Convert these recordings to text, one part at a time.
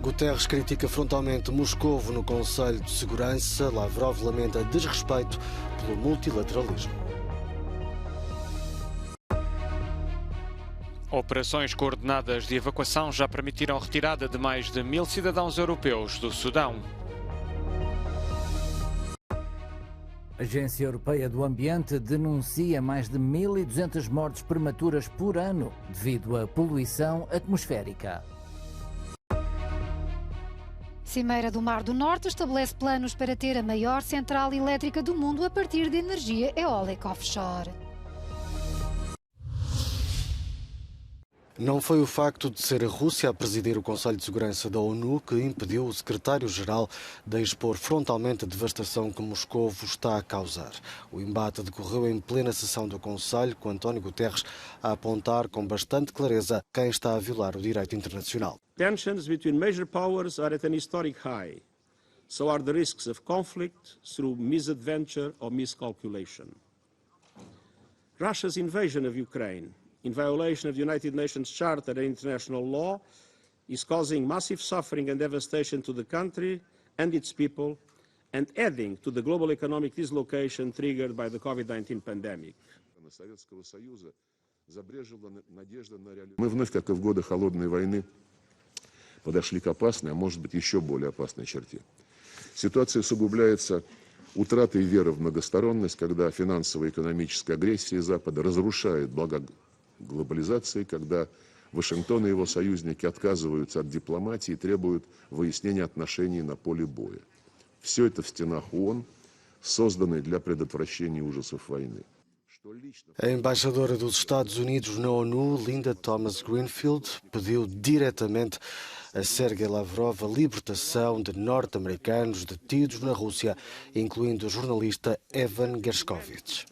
Guterres critica frontalmente Moscovo no Conselho de Segurança. Lavrov lamenta desrespeito pelo multilateralismo. Operações coordenadas de evacuação já permitiram a retirada de mais de 1000 cidadãos europeus do Sudão. A Agência Europeia do Ambiente denuncia mais de 1.200 mortes prematuras por ano devido à poluição atmosférica. Cimeira do Mar do Norte estabelece planos para ter a maior central elétrica do mundo a partir de energia eólica offshore. Não foi o facto de ser a Rússia a presidir o Conselho de Segurança da ONU que impediu o secretário-geral de expor frontalmente a devastação que Moscovo está a causar. O embate decorreu em plena sessão do Conselho, com António Guterres a apontar com bastante clareza quem está a violar o direito internacional. Tensions between major powers are at an historic high. So are the risks of conflict through misadventure or miscalculation. Russia's invasion of Ukraine, in violation of the United Nations Charter and international law, is causing massive suffering and devastation to the country and its people, and adding to the global economic dislocation triggered by the COVID-19 pandemic. Мы вновь, как и в годы Холодной войны, подошли к опасной, а может быть еще более опасной черте. Ситуация усугубляется утратой веры в многосторонность, когда финансово-экономическая агрессия Запада разрушает блага глобализации, когда Вашингтон и его союзники отказываются от дипломатии и требуют выяснения отношений на поле боя. Все это в стенах ООН, созданной для предотвращения ужасов войны. A embaixadora dos Estados Unidos na ONU, Linda Thomas-Greenfield, pediu diretamente a Sergei Lavrov a libertação de norte-americanos detidos na Rússia, incluindo o jornalista Evan Gershkovich.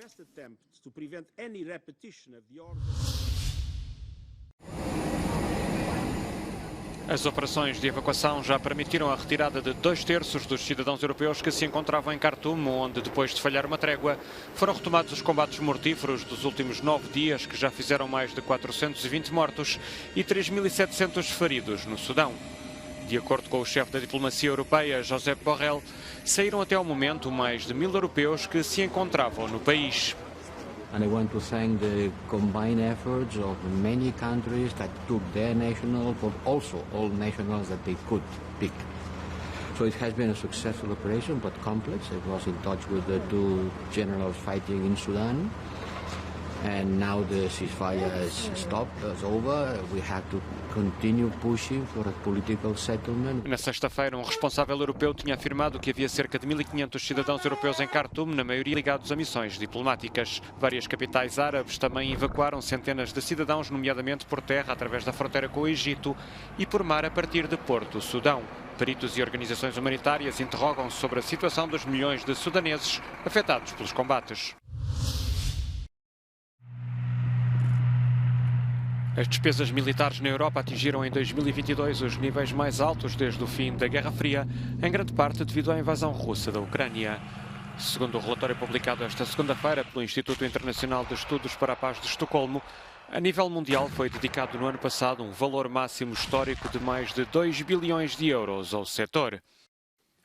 As operações de evacuação já permitiram a retirada de 2/3 dos cidadãos europeus que se encontravam em Khartoum, onde, depois de falhar uma trégua, foram retomados os combates mortíferos dos últimos 9 dias, que já fizeram mais de 420 mortos e 3.700 feridos no Sudão. De acordo com o chefe da diplomacia europeia, Josep Borrell, saíram até ao momento mais de 1000 europeus que se encontravam no país. And I want to thank the combined efforts of many countries that took their nationals, but also all nationals that they could pick. So it has been a successful operation, but complex. I was in touch with the two generals fighting in Sudan. And now the ceasefire has stopped, it's over. We have to continue pushing for a political settlement. Na sexta-feira, um responsável europeu tinha afirmado que havia cerca de 1.500 cidadãos europeus em Khartoum, na maioria ligados a missões diplomáticas. Várias capitais árabes também evacuaram centenas de cidadãos, nomeadamente por terra, através da fronteira com o Egito, e por mar a partir de Porto Sudão. Peritos e organizações humanitárias interrogam-se sobre a situação dos milhões de sudaneses afetados pelos combates. As despesas militares na Europa atingiram em 2022 os níveis mais altos desde o fim da Guerra Fria, em grande parte devido à invasão russa da Ucrânia. Segundo o relatório publicado esta segunda-feira pelo Instituto Internacional de Estudos para a Paz de Estocolmo, a nível mundial foi dedicado no ano passado um valor máximo histórico de mais de 2 bilhões de euros ao setor.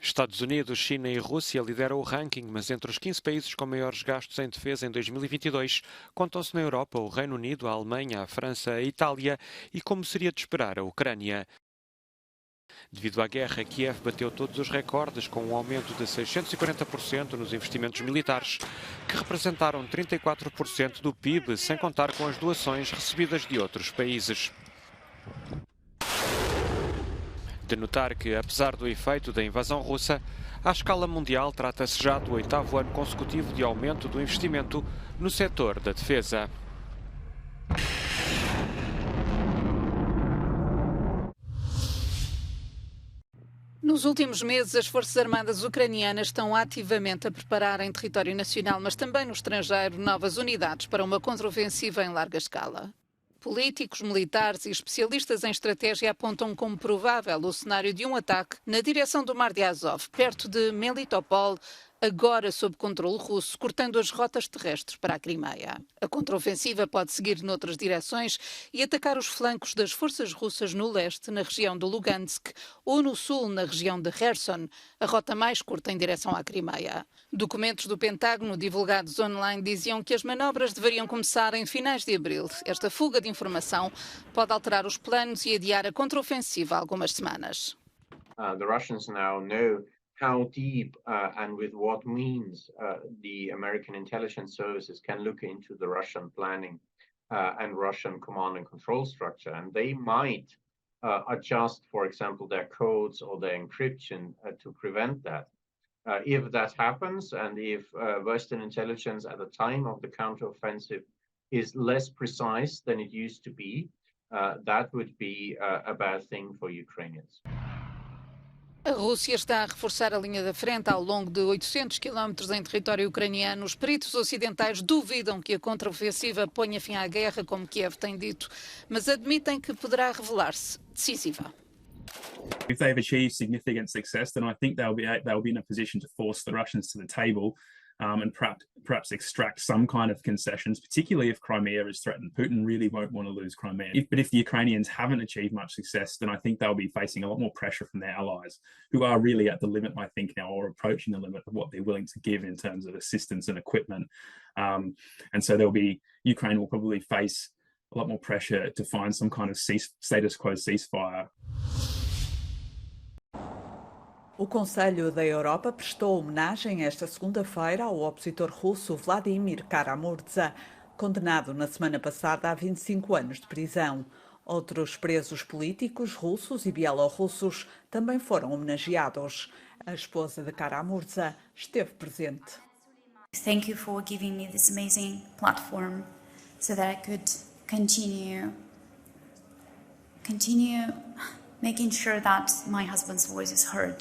Estados Unidos, China e Rússia lideram o ranking, mas entre os 15 países com maiores gastos em defesa em 2022, contam-se na Europa o Reino Unido, a Alemanha, a França, a Itália e, como seria de esperar, a Ucrânia. Devido à guerra, Kiev bateu todos os recordes, com um aumento de 640% nos investimentos militares, que representaram 34% do PIB, sem contar com as doações recebidas de outros países. De notar que, apesar do efeito da invasão russa, à escala mundial trata-se já do 8º ano consecutivo de aumento do investimento no setor da defesa. Nos últimos meses, as Forças Armadas ucranianas estão ativamente a preparar em território nacional, mas também no estrangeiro, novas unidades para uma contraofensiva em larga escala. Políticos, militares e especialistas em estratégia apontam como provável o cenário de um ataque na direção do Mar de Azov, perto de Melitopol, agora sob controle russo, cortando as rotas terrestres para a Crimeia. A contraofensiva pode seguir noutras direções e atacar os flancos das forças russas no leste, na região de Lugansk, ou no sul, na região de Kherson, a rota mais curta em direção à Crimeia. Documentos do Pentágono divulgados online diziam que as manobras deveriam começar em finais de abril. Esta fuga de informação pode alterar os planos e adiar a contraofensiva algumas semanas. The Russians now know how deep and with what means the American intelligence services can look into the Russian planning and Russian command and control structure. And they might adjust, for example, their codes or their encryption to prevent that. If that happens, and if Western intelligence at the time of the counteroffensive is less precise than it used to be, that would be a bad thing for Ukrainians. A Rússia está a reforçar a linha da frente ao longo de 800 quilómetros em território ucraniano. Os peritos ocidentais duvidam que a contraofensiva ponha fim à guerra, como Kiev tem dito, mas admitem que poderá revelar-se decisiva. If they've achieved significant success, then I think they'll be in a position to force the Russians to the table and perhaps extract some kind of concessions, particularly if Crimea is threatened. Putin really won't want to lose Crimea. But if the Ukrainians haven't achieved much success, then I think they'll be facing a lot more pressure from their allies, who are really at the limit, I think, now, or approaching the limit of what they're willing to give in terms of assistance and equipment. And so Ukraine will probably face a lot more pressure to find some kind of status quo ceasefire. O Conselho da Europa prestou homenagem esta segunda-feira ao opositor russo Vladimir Kara-Murza, condenado na semana passada a 25 anos de prisão. Outros presos políticos russos e bielorrussos também foram homenageados. A esposa de Kara-Murza esteve presente. Thank you for giving me this amazing platform so that I could continue making sure that my husband's voice is heard.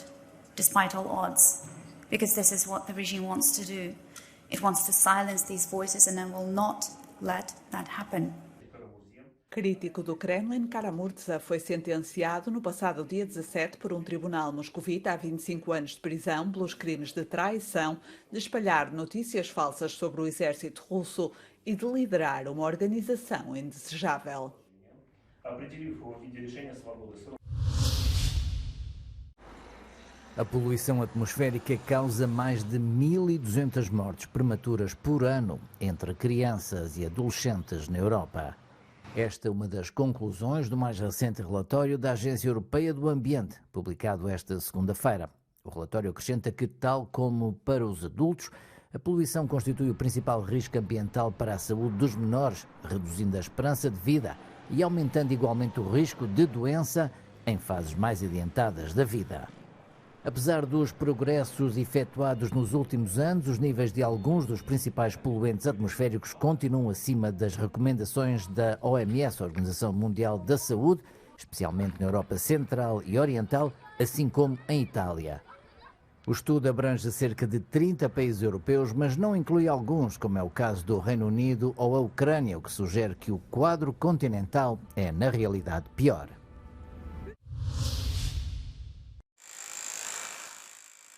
Despite all odds, because this is what the regime wants to do. It wants to silence these voices and I will not let that happen. Crítico do Kremlin, Kara-Murza foi sentenciado no passado dia 17 por um tribunal moscovita a 25 anos de prisão pelos crimes de traição, de espalhar notícias falsas sobre o exército russo e de liderar uma organização indesejável. A poluição atmosférica causa mais de 1.200 mortes prematuras por ano entre crianças e adolescentes na Europa. Esta é uma das conclusões do mais recente relatório da Agência Europeia do Ambiente, publicado esta segunda-feira. O relatório acrescenta que, tal como para os adultos, a poluição constitui o principal risco ambiental para a saúde dos menores, reduzindo a esperança de vida e aumentando igualmente o risco de doença em fases mais adiantadas da vida. Apesar dos progressos efetuados nos últimos anos, os níveis de alguns dos principais poluentes atmosféricos continuam acima das recomendações da OMS, a Organização Mundial da Saúde, especialmente na Europa Central e Oriental, assim como em Itália. O estudo abrange cerca de 30 países europeus, mas não inclui alguns, como é o caso do Reino Unido ou a Ucrânia, o que sugere que o quadro continental é, na realidade, pior.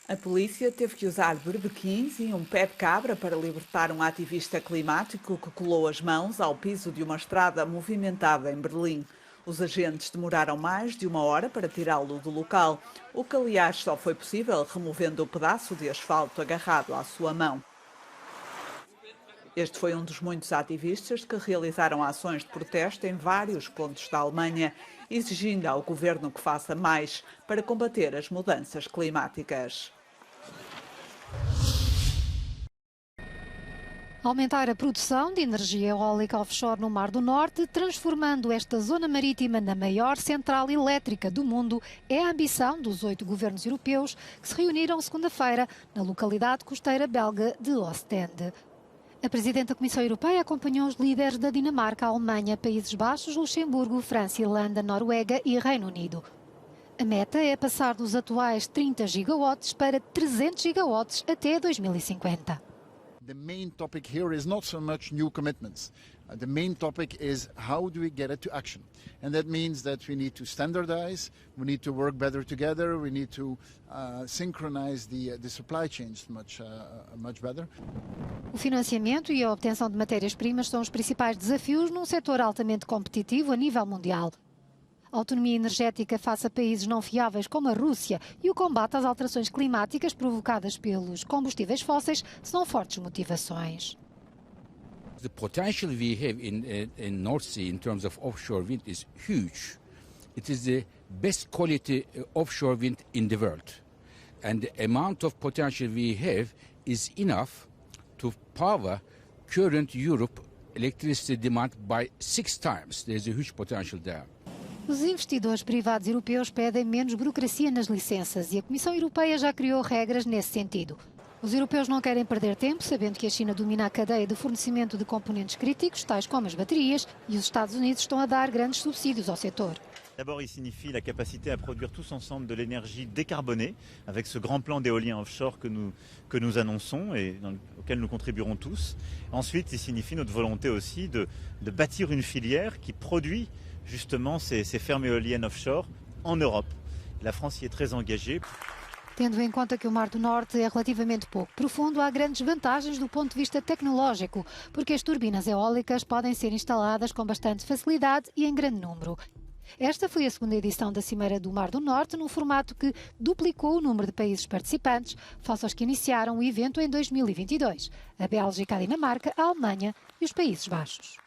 A polícia teve que usar berbequins e um pé de cabra para libertar um ativista climático que colou as mãos ao piso de uma estrada movimentada em Berlim. Os agentes demoraram mais de 1 hora para tirá-lo do local, o que aliás só foi possível removendo o pedaço de asfalto agarrado à sua mão. Este foi um dos muitos ativistas que realizaram ações de protesto em vários pontos da Alemanha, exigindo ao governo que faça mais para combater as mudanças climáticas. Aumentar a produção de energia eólica offshore no Mar do Norte, transformando esta zona marítima na maior central elétrica do mundo, é a ambição dos 8 governos europeus que se reuniram segunda-feira na localidade costeira belga de Ostende. A Presidente da Comissão Europeia acompanhou os líderes da Dinamarca, Alemanha, Países Baixos, Luxemburgo, França, Irlanda, Noruega e Reino Unido. A meta é passar dos atuais 30 gigawatts para 300 gigawatts até 2050. The main topic here is not so much new commitments. The main topic is how do we get it to action? And that means that we need to standardize, we need to work better together, we need to synchronize the supply chains much better. O financiamento e a obtenção de matérias-primas são os principais desafios num setor altamente competitivo a nível mundial. A autonomia energética face a países não fiáveis como a Rússia e o combate às alterações climáticas provocadas pelos combustíveis fósseis são fortes motivações. The potential we have in North Sea in terms of offshore wind is huge. It is the best quality offshore wind in the world. And the amount of potential we have is enough to power current Europe electricity demand by 6 times. There is a huge potential there. Os investidores privados europeus pedem menos burocracia nas licenças e a Comissão Europeia já criou regras nesse sentido. Os europeus não querem perder tempo, sabendo que a China domina a cadeia de fornecimento de componentes críticos, tais como as baterias, e os Estados Unidos estão a dar grandes subsídios ao setor. D'abord, il signifie la capacité à produire tous ensemble de l'énergie décarbonée, avec ce grand plan d'éolien offshore que nous annonçons et auquel nous contribuerons tous. Ensuite, il signifie notre volonté aussi de bâtir une filière qui produit justement ces fermes éoliennes offshore en Europe. La France y est très engagée. Tendo em conta que o Mar do Norte é relativamente pouco profundo, há grandes vantagens do ponto de vista tecnológico, porque as turbinas eólicas podem ser instaladas com bastante facilidade e em grande número. Esta foi a segunda edição da Cimeira do Mar do Norte, num formato que duplicou o número de países participantes, face aos que iniciaram o evento em 2022. A Bélgica, a Dinamarca, a Alemanha e os Países Baixos.